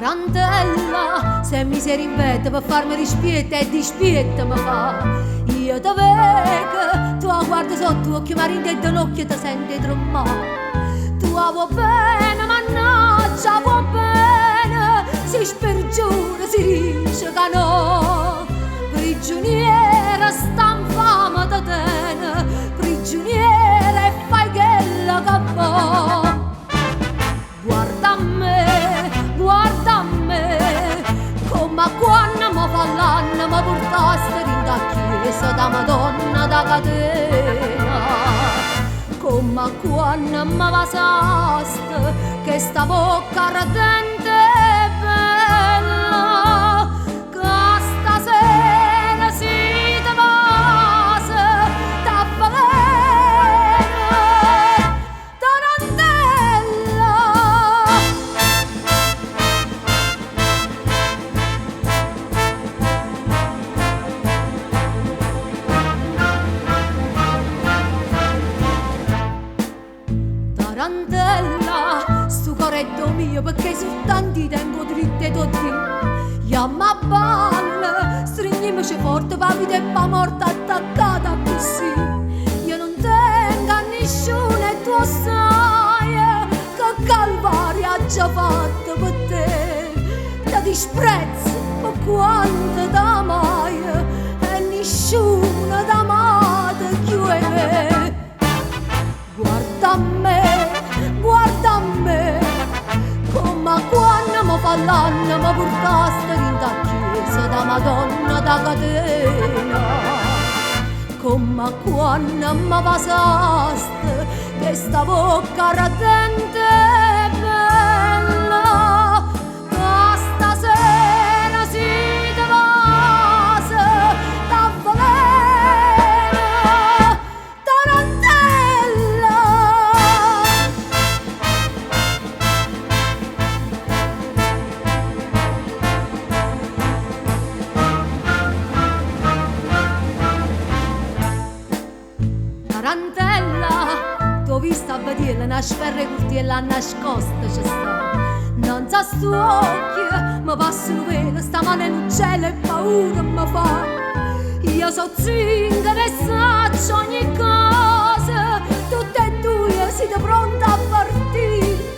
Tarantella, se mi si rinvetta per farmi rispetto e dispietta mi fa. Io te vedo, tu la guardi sotto occhio marino e l'occhio ti senti tremare. Tu vuoi bene, mannaggia, vuoi bene, si spergiura, si dice che no. Prigioniera, sta infame da te, prigioniera e fai quella che vuoi. Guarda a me, come quando mi fa l'anno mi portaste in da chiesa da Madonna da catena. Come quando mi vasaste che sta bocca ardente e bella, che stasera si te vase da balena. Tarantella, tarantella, stu corretto mio perché su tanti tempo dritte tutti. Yamma balle, stringiamoci forte, pa vita e pa morte attaccata così. Io non tengo a nessuno e tu sai che calvario ha già fatto per te. Ti disprezzo ma quanto t'amai e nessuno t'amate più e me. Guarda a me, come quando mi fa l'anno mi portaste in da chiesa da Madonna da catena. Come quando mi vasaste che sta bocca ardente e bella, che stasera si te vase da balena. Tarantella, tarantella, t'ho vista a vedere una sferra curti e la nascosta c'è sta. Non sa stu occhi, mi passano velo, sta mano in cielo e paura mi fa. Io so zingara e saccio ogni cosa, tutte e due siete pronte a partire.